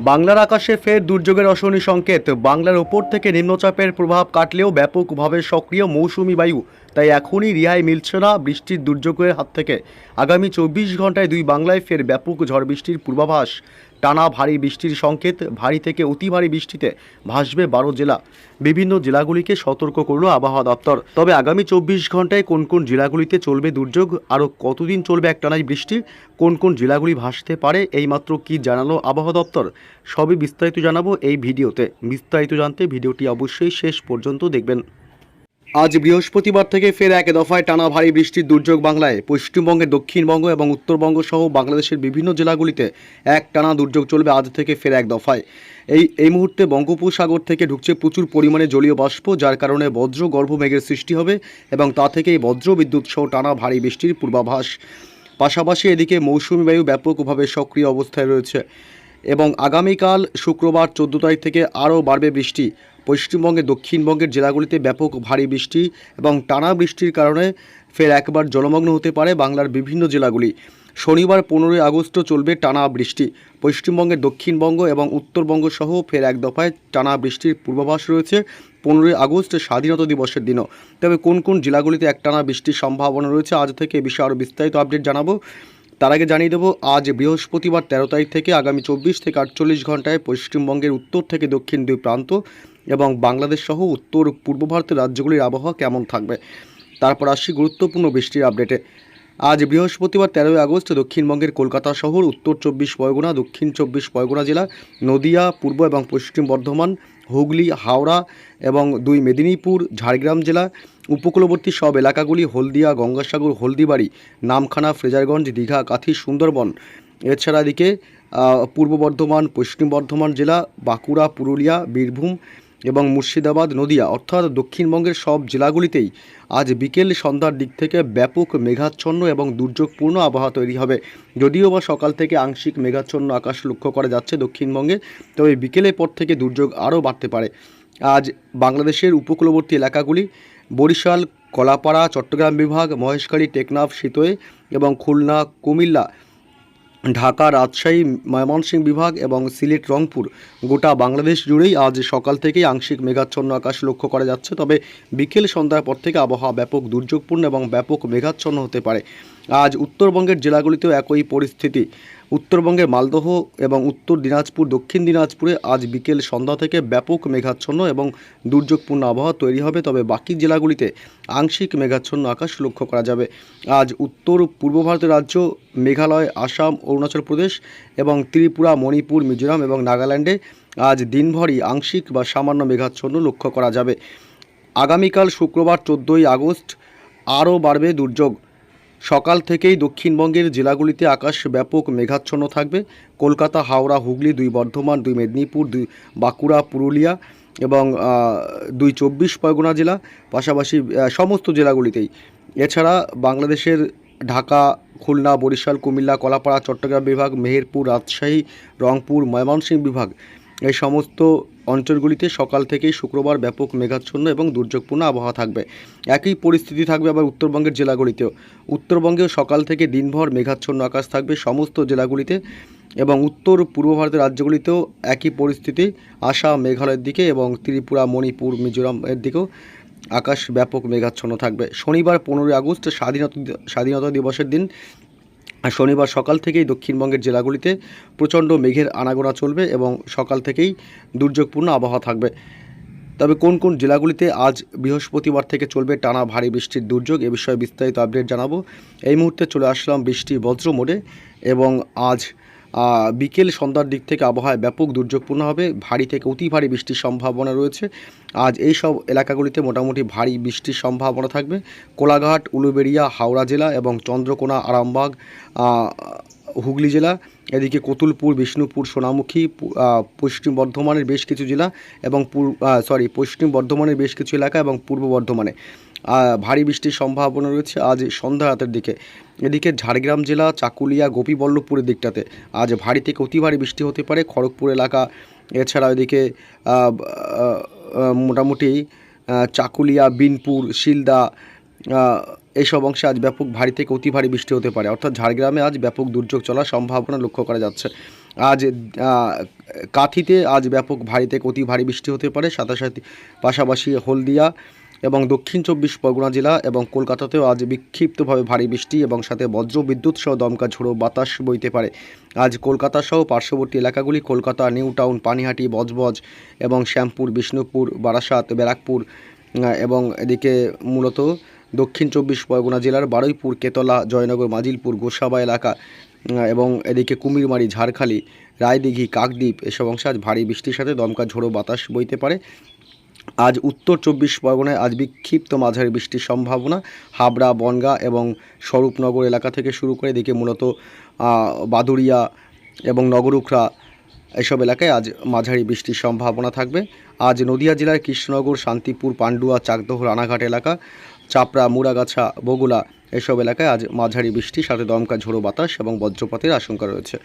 বাংলার আকাশে ফের দুর্যোগের অশনি সংকেত। বাংলার ওপর থেকে নিম্নচাপের প্রভাব কাটলেও ব্যাপকভাবে সক্রিয় মৌসুমি বায়ু, তাই এখনই রেহাই মিলছে না বৃষ্টির দুর্যোগের হাত থেকে। আগামী 24 ঘন্টায় দুই বাংলায় ফের ব্যাপক ঝড় বৃষ্টির পূর্বাভাস। টানা ভারী বৃষ্টির সংকেত, ভারী থেকে অতি ভারী বৃষ্টিতে ভাসবে 12 জেলা। বিভিন্ন জেলাগুলিকে সতর্ক করল আবহাওয়া দপ্তর। তবে আগামী 24 ঘন্টায় কোন কোন জেলাগুলিতে চলবে দুর্যোগ, আরও কতদিন চলবে একটানাই বৃষ্টি, কোন কোন জেলাগুলি ভাসতে পারে, এইমাত্র কি জানালো আবহাওয়া দপ্তর, সবই বিস্তারিত জানাবো এই ভিডিওতে। বিস্তারিত জানতে ভিডিওটি অবশ্যই শেষ পর্যন্ত দেখবেন। আজ বৃহস্পতিবার থেকে ফের এক দফায় টানা ভারী বৃষ্টির দুর্যোগ বাংলায়। পশ্চিমবঙ্গের দক্ষিণবঙ্গ এবং উত্তরবঙ্গ সহ বাংলাদেশের বিভিন্ন জেলাগুলিতে এক টানা দুর্যোগ চলবে আজ থেকে ফের এক দফায়। এই মুহূর্তে বঙ্গোপসাগর থেকে ঢুকছে প্রচুর পরিমাণে জলীয় বাষ্প, যার কারণে বজ্র গর্ভ মেঘের সৃষ্টি হবে এবং তা থেকেই বজ্র বিদ্যুৎ সহ টানা ভারী বৃষ্টির পূর্বাভাস। পাশাপাশি এদিকে মৌসুমি বায়ু ব্যাপকভাবে সক্রিয় অবস্থায় রয়েছে এবং আগামীকাল শুক্রবার 14 তারিখ থেকে আরও বাড়বে বৃষ্টি। পশ্চিমবঙ্গের দক্ষিণবঙ্গের জেলাগুলিতে ব্যাপক ভারী বৃষ্টি এবং টানা বৃষ্টির কারণে ফের একবার জলমগ্ন হতে পারে বাংলার বিভিন্ন জেলাগুলি। শনিবার 15 আগস্ট চলবে টানা বৃষ্টি। পশ্চিমবঙ্গের দক্ষিণবঙ্গ এবং উত্তরবঙ্গ সহ ফের এক দফায় টানা বৃষ্টির পূর্বাভাস রয়েছে 15 আগস্ট স্বাধীনতা দিবসের দিনও। তবে কোন কোন জেলাগুলিতে একটানা বৃষ্টির সম্ভাবনা রয়েছে আজ থেকে এ বিষয়ে আরও বিস্তারিত আপডেট জানাবো। তার আগে জানিয়ে দেবো, আজ বৃহস্পতিবার 13 তারিখ থেকে আগামী 24 থেকে 48 ঘন্টায় পশ্চিমবঙ্গের উত্তর থেকে দক্ষিণ দুই প্রান্ত এবং বাংলাদেশ সহ উত্তর পূর্ব ভারতের রাজ্যগুলির আবহাওয়া কেমন থাকবে। তারপর আসছি গুরুত্বপূর্ণ বৃষ্টির আপডেটে। আজ বৃহস্পতিবার 13 আগস্ট দক্ষিণবঙ্গের কলকাতা শহর, উত্তর 24 পরগনা, দক্ষিণ 24 পরগনা জেলা, নদিয়া, পূর্ব এবং পশ্চিম বর্ধমান, হুগলি, হাওড়া এবং দুই মেদিনীপুর, ঝাড়গ্রাম জেলা, উপকূলবর্তী সব এলাকাগুলি, হলদিয়া, গঙ্গাসাগর, হলদিবাড়ি, নামখানা, ফ্রেজারগঞ্জ, দীঘা, কাথি, সুন্দরবন। এছাড়া এদিকে পূর্ব বর্ধমান, পশ্চিম বর্ধমান জেলা, বাঁকুড়া, পুরুলিয়া, বীরভূম এবং মুর্শিদাবাদ, নদিয়া অর্থাৎ দক্ষিণবঙ্গের সব জেলাগুলিতেই আজ বিকেল সন্ধ্যার দিক থেকে ব্যাপক মেঘাচ্ছন্ন এবং দুর্যোগপূর্ণ আবহাওয়া তৈরি হবে। যদিও বা সকাল থেকে আংশিক মেঘাচ্ছন্ন আকাশ লক্ষ্য করা যাচ্ছে দক্ষিণবঙ্গে, তবে বিকেলের পর থেকে দুর্যোগ আরও বাড়তে পারে। আজ বাংলাদেশের উপকূলবর্তী এলাকাগুলি, বরিশাল, কলাপাড়া, চট্টগ্রাম বিভাগ, মহেশখালী, টেকনাফ, সিতোয়ে এবং খুলনা, কুমিল্লা, ঢাকা, রাজশাহী, ময়মনসিংহ বিভাগ এবং সিলেট, রংপুর গোটা বাংলাদেশ জুড়েই আজ সকাল থেকেই আংশিক মেঘাচ্ছন্ন আকাশ লক্ষ্য করা যাচ্ছে। তবে বিকেল সন্ধ্যার পর থেকে আবহাওয়া ব্যাপক দুর্যোগপূর্ণ এবং ব্যাপক মেঘাচ্ছন্ন হতে পারে। আজ উত্তরবঙ্গের জেলাগুলিতেও একই পরিস্থিতি। উত্তরবঙ্গের মালদহ এবং উত্তর দিনাজপুর, দক্ষিণ দিনাজপুরে আজ বিকেল সন্ধ্যা থেকে ব্যাপক মেঘাচ্ছন্ন এবং দুর্যোগপূর্ণ আবহাওয়া তৈরি হবে। তবে বাকি জেলাগুলিতে আংশিক মেঘাচ্ছন্ন আকাশ লক্ষ্য করা যাবে। আজ উত্তর পূর্ব ভারতের রাজ্য মেঘালয়, আসাম, অরুণাচল প্রদেশ এবং ত্রিপুরা, মণিপুর, মিজোরাম এবং নাগাল্যান্ডে আজ দিনভরই আংশিক বা সামান্য মেঘাচ্ছন্ন লক্ষ্য করা যাবে। আগামীকাল শুক্রবার 14 আগস্ট আরও বাড়বে দুর্যোগ। সকাল থেকেই দক্ষিণবঙ্গের জেলাগুলিতে আকাশ ব্যাপক মেঘাচ্ছন্ন থাকবে। কলকাতা, হাওড়া, হুগলি, দুই বর্ধমান, দুই মেদিনীপুর, দুই বাঁকুড়া, পুরুলিয়া এবং দুই 24 পরগনা জেলা, পাশাপাশি সমস্ত জেলাগুলিতেই। এছাড়া বাংলাদেশের ঢাকা, খুলনা, বরিশাল, কুমিল্লা, কলাপাড়া, চট্টগ্রাম বিভাগ, মেহেরপুর, রাজশাহী, রংপুর, ময়মনসিংহ বিভাগ এই সমস্ত অঞ্চলগুলিতে সকাল থেকেই শুক্রবার ব্যাপক মেঘাচ্ছন্ন এবং দুর্যোগপূর্ণ আবহাওয়া থাকবে। একই পরিস্থিতি থাকবে আবার উত্তরবঙ্গের জেলাগুলিতেও। উত্তরবঙ্গেও সকাল থেকে দিনভর মেঘাচ্ছন্ন আকাশ থাকবে সমস্ত জেলাগুলিতে এবং উত্তর পূর্ব ভারতের রাজ্যগুলিতেও একই পরিস্থিতি। আসাম, মেঘালয়ের দিকে এবং ত্রিপুরা, মণিপুর, মিজোরামের দিকেও আকাশ ব্যাপক মেঘাচ্ছন্ন থাকবে। শনিবার 15 আগস্ট স্বাধীনতা দিবসের দিন শনিবার সকাল থেকেই দক্ষিণবঙ্গের জেলাগুলিতে প্রচণ্ড মেঘের আনাগোনা চলবে এবং সকাল থেকেই দুর্যোগপূর্ণ আবহাওয়া থাকবে। তবে কোন কোন জেলাগুলিতে আজ বৃহস্পতিবার থেকে চলবে টানা ভারী বৃষ্টির দুর্যোগ, এ বিষয়ে বিস্তারিত আপডেট জানাবো। এই মুহূর্তে চলে আসলাম বৃষ্টি বজ্র মোডে এবং আজ বিকেল সন্ধ্যার দিক থেকে আবহাওয়ায় ব্যাপক দুর্যোগপূর্ণ হবে। ভারী থেকে অতি ভারী বৃষ্টির সম্ভাবনা রয়েছে। আজ এই সব এলাকাগুলিতে মোটামুটি ভারী বৃষ্টির সম্ভাবনা থাকবে। কোলাঘাট, উলুবেড়িয়া, হাওড়া জেলা এবং চন্দ্রকোনা, আরামবাগ, হুগলি জেলা, এদিকে কতুলপুর, বিষ্ণুপুর, সোনামুখী, পশ্চিম বর্ধমানের বেশ কিছু জেলা এবং পশ্চিম বর্ধমানের বেশ কিছু এলাকা এবং পূর্ব বর্ধমানে ভারী বৃষ্টির সম্ভাবনা রয়েছে আজ সন্ধ্যা রাতের দিকে। এদিকে ঝাড়গ্রাম জেলা, চাকুলিয়া, গোপীবল্লভপুরের দিকটাতে আজ ভারী থেকে অতি ভারী বৃষ্টি হতে পারে। খড়গপুর এলাকা, এছাড়া এদিকে মোটামুটি চাকুলিয়া, বিনপুর, শিলদা এইসব অংশে আজ ব্যাপক ভারী থেকে অতি ভারী বৃষ্টি হতে পারে। অর্থাৎ ঝাড়গ্রামে আজ ব্যাপক দুর্যোগ চলার সম্ভাবনা লক্ষ্য করা যাচ্ছে। আজ কাঁথিতে আজ ব্যাপক ভারী থেকে অতি ভারী বৃষ্টি হতে পারে। সাথে পাশাপাশি হলদিয়া এবং দক্ষিণ 24 পরগনা জেলা এবং কলকাতাতেও আজ বিক্ষিপ্তভাবে ভারী বৃষ্টি এবং সাথে বজ্র বিদ্যুৎ সহ দমকা ঝোড়ো বাতাস বইতে পারে। আজ কলকাতা সহ পার্শ্ববর্তী এলাকাগুলি কলকাতা নিউ টাউন, পানিহাটি, বজবজ এবং শ্যামপুর, বিষ্ণুপুর, বারাসাত, ব্যারাকপুর এবং এদিকে মূলত দক্ষিণ 24 পরগনা জেলার বারুইপুর, কেতলা, জয়নগর, মাজিলপুর, গোসাবা এলাকা এবং এদিকে কুমিরমারি, ঝাড়খালি, রায়দিঘি, কাকদ্বীপ এসব অংশে আজ ভারী বৃষ্টির সাথে দমকা ঝোড়ো বাতাস বইতে পারে। আজ উত্তর 24 পরগনায় আজ বিক্ষিপ্ত মাঝারি বৃষ্টির সম্ভাবনা। হাবড়া, বনগাঁ এবং স্বরূপনগর এলাকা থেকে শুরু করে এদিকে মূলত বাদুড়িয়া এবং নগরুখরা এসব এলাকায় আজ মাঝারি বৃষ্টির সম্ভাবনা থাকবে। আজ নদিয়া জেলার কৃষ্ণনগর, শান্তিপুর, পান্ডুয়া, চাকদহ, রানাঘাট এলাকা, চাপড়া, মুড়াগাছা, বগুলা এসব এলাকায় আজ মাঝারি বৃষ্টির সাথে দমকা ঝোড়ো বাতাস এবং বজ্রপাতের আশঙ্কা রয়েছে।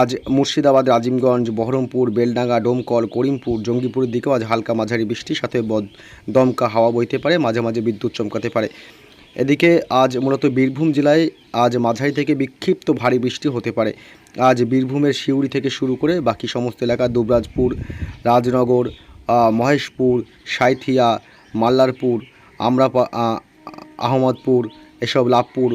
আজ মুর্শিদাবাদ, রাজিমগঞ্জ, বহরমপুর, বেলডাঙ্গা, ডোমকল, করিমপুর, জঙ্গিপুরের দিকেও আজ হালকা মাঝারি বৃষ্টির সাথে দমকা হাওয়া বইতে পারে, মাঝে মাঝে বিদ্যুৎ চমকাতে পারে। এদিকে আজ মূলত বীরভূম জেলায় আজ মাঝারি থেকে বিক্ষিপ্ত ভারী বৃষ্টি হতে পারে। আজ বীরভূমের সিউড়ি থেকে শুরু করে বাকি সমস্ত এলাকা, দুবরাজপুর, রাজনগর, মহেশপুর, সাঁইথিয়া, মাল্লারপুর, আহমদপুর এসব, লাভপুর,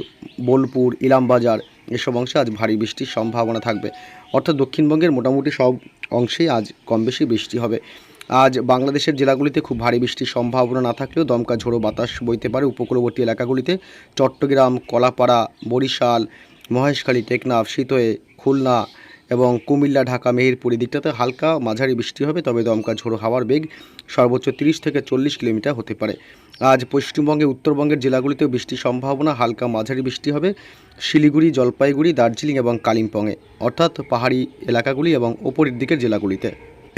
বোলপুর, ইলামবাজার এসব অংশে আজ ভারী বৃষ্টির সম্ভাবনা থাকবে। অর্থাৎ দক্ষিণবঙ্গের মোটামুটি সব অংশেই আজ কম বেশি বৃষ্টি হবে। আজ বাংলাদেশের জেলাগুলিতে খুব ভারী বৃষ্টির সম্ভাবনা না থাকলেও দমকা ঝোড়ো বাতাস বইতে পারে উপকূলবর্তী এলাকাগুলিতে। চট্টগ্রাম, কলাপাড়া, বরিশাল, মহেশখালী, টেকনাফ, সিতোয়ে, খুলনা এবং কুমিল্লা, ঢাকা, মেহেরপুর এই দিকটাতে হালকা মাঝারি বৃষ্টি হবে, তবে দমকা ঝোড়ো হাওয়ার বেগ সর্বোচ্চ 30 থেকে 40 কিলোমিটার হতে পারে। আজ পশ্চিমবঙ্গে উত্তরবঙ্গের জেলাগুলিতেও বৃষ্টির সম্ভাবনা, হালকা মাঝারি বৃষ্টি হবে শিলিগুড়ি, জলপাইগুড়ি, দার্জিলিং এবং কালিম্পংয়ে, অর্থাৎ পাহাড়ি এলাকাগুলি এবং ওপরের দিকের জেলাগুলিতে।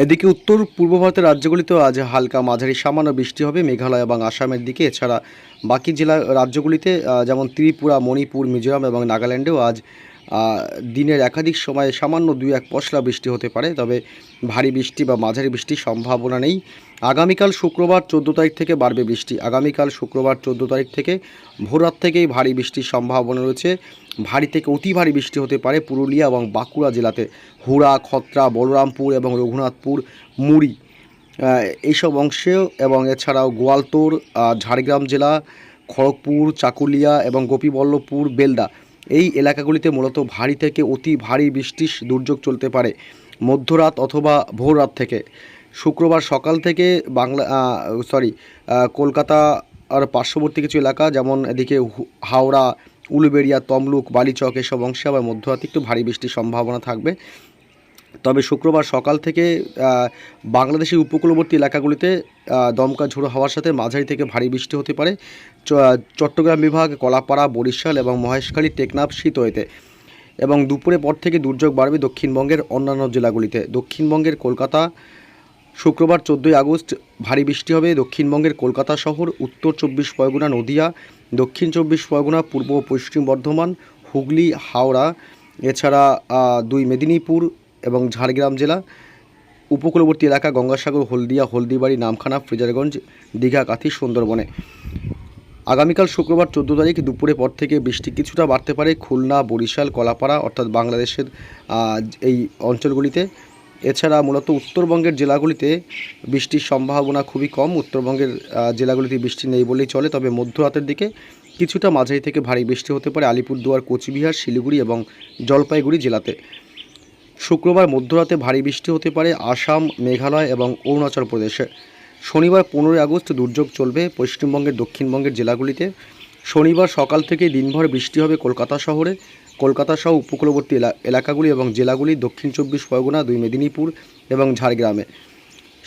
এদিকে উত্তর পূর্ব ভারতের রাজ্যগুলিতেও আজ হালকা মাঝারি সামান্য বৃষ্টি হবে মেঘালয় এবং আসামের দিকে। এছাড়া বাকি রাজ্যগুলিতে যেমন ত্রিপুরা, মণিপুর, মিজোরাম এবং নাগাল্যান্ডেও আজ দিনের একাধিক সময়ে সামান্য 2-1 পশলা বৃষ্টি হতে পারে, তবে ভারী বৃষ্টি বা মাঝারি বৃষ্টির সম্ভাবনা নেই। আগামীকাল শুক্রবার 14 তারিখ থেকে বাড়বে বৃষ্টি। আগামীকাল শুক্রবার 14 তারিখ থেকে ভোররাত থেকেই ভারী বৃষ্টির সম্ভাবনা রয়েছে। ভারী থেকে অতি ভারী বৃষ্টি হতে পারে পুরুলিয়া এবং বাঁকুড়া জেলাতে। হুড়া, খত্রা, বলরামপুর এবং রঘুনাথপুর, মুড়ি এইসব অংশেও এবং এছাড়াও গোয়ালতোড়, ঝাড়গ্রাম জেলা, খড়গপুর, চাকুলিয়া এবং গোপীবল্লভপুর, বেলদা এই এলাকাগুলিতে মূলত ভারী থেকে অতি ভারী বৃষ্টির দুর্যোগ চলতে পারে মধ্যরাত অথবা ভোর রাত থেকে। শুক্রবার সকাল থেকে কলকাতা আর পার্শ্ববর্তী কিছু এলাকা যেমন এদিকে হাওড়া, উলুবেড়িয়া, তমলুক, বালিচক এসব অংশে আবার মধ্যরাতে একটু ভারী বৃষ্টির সম্ভাবনা থাকবে। তবে শুক্রবার সকাল থেকে বাংলাদেশের উপকূলবর্তী এলাকাগুলিতে দমকা ঝোড়ো হাওয়ার সাথে মাঝারি থেকে ভারী বৃষ্টি হতে পারে চট্টগ্রাম বিভাগ, কলাপাড়া, বরিশাল এবং মহেশখালী, টেকনাফ, সিতোয়েতে। এবং দুপুরের পর থেকে দুর্যোগ বাড়বে দক্ষিণবঙ্গের অন্যান্য জেলাগুলিতে। দক্ষিণবঙ্গের কলকাতা শুক্রবার 14 আগস্ট ভারী বৃষ্টি হবে দক্ষিণবঙ্গের কলকাতা শহর, উত্তর 24 পরগনা, নদিয়া, দক্ষিণ 24 পরগনা, পূর্ব ও পশ্চিম বর্ধমান, হুগলি, হাওড়া, এছাড়া 2 মেদিনীপুর এবং ঝাড়গ্রাম জেলা, উপকূলবর্তী এলাকা গঙ্গাসাগর, হলদিয়া, হলদিবাড়ি, নামখানা, ফ্রেজারগঞ্জ, দীঘা, কাঁথি, সুন্দরবনে। আগামীকাল শুক্রবার 14 তারিখ দুপুরের পর থেকে বৃষ্টি কিছুটা বাড়তে পারে খুলনা, বরিশাল, কলাপাড়া অর্থাৎ বাংলাদেশের এই অঞ্চলগুলিতে। এছাড়া মূলত উত্তরবঙ্গের জেলাগুলিতে বৃষ্টির সম্ভাবনা খুবই কম। উত্তরবঙ্গের জেলাগুলিতে বৃষ্টি নেই বলেই চলে, তবে মধ্যরাতের দিকে কিছুটা মাঝারি থেকে ভারী বৃষ্টি হতে পারে আলিপুরদুয়ার, কোচবিহার, শিলিগুড়ি এবং জলপাইগুড়ি জেলাতে। শুক্রবার মধ্যরাতে ভারী বৃষ্টি হতে পারে আসাম, মেঘালয় এবং অরুণাচল প্রদেশে। শনিবার 15 আগস্ট দুর্যোগ চলবে পশ্চিমবঙ্গের দক্ষিণবঙ্গের জেলাগুলিতে। শনিবার সকাল থেকে দিনভর বৃষ্টি হবে কলকাতা শহরে, কলকাতা সহ উপকূলবর্তী এলাকাগুলি এবং জেলাগুলি, দক্ষিণ 24 পরগনা, 2 মেদিনীপুর এবং ঝাড়গ্রামে।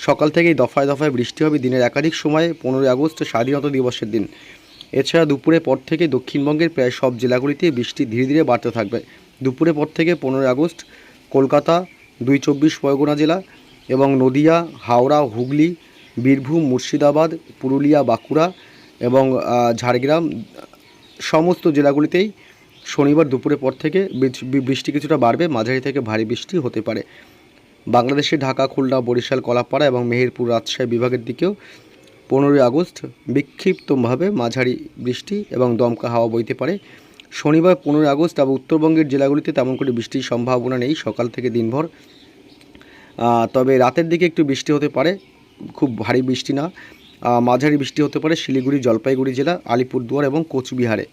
সকাল থেকেই দফায় দফায় বৃষ্টি হবে দিনের একাধিক সময়ে 15 আগস্ট স্বাধীনতা দিবসের দিন। এছাড়া দুপুরের পর থেকে দক্ষিণবঙ্গের প্রায় সব জেলাগুলিতে বৃষ্টি ধীরে ধীরে বাড়তে থাকবে। দুপুরের পর থেকে 15 আগস্ট কলকাতা, 2 24 পরগনা জেলা এবং নদিয়া, হাওড়া, হুগলি, বীরভূম, মুর্শিদাবাদ, পুরুলিয়া, বাঁকুড়া এবং ঝাড়গ্রাম সমস্ত জেলাগুলিতেই শনিবার দুপুরের পর থেকে বৃষ্টি কিছুটা বাড়বে, মাঝারি থেকে ভারী বৃষ্টি হতে পারে। বাংলাদেশে ঢাকা, খুলনা, বরিশাল, কলাপাড়া এবং মেহেরপুর, রাজশাহী বিভাগের দিকেও 15 আগস্ট বিক্ষিপ্তভাবে মাঝারি বৃষ্টি এবং দমকা হাওয়া বইতে পারে। শনিবার 15 আগস্ট, তবে উত্তরবঙ্গের জেলাগুলিতে তেমন করে বৃষ্টির সম্ভাবনা নেই সকাল থেকে দিনভর। তবে রাতের দিকে একটু বৃষ্টি হতে পারে, খুব ভারী বৃষ্টি না, মাঝারি বৃষ্টি হতে পারে শিলিগুড়ি, জলপাইগুড়ি জেলা, আলিপুরদুয়ার এবং কোচবিহারে।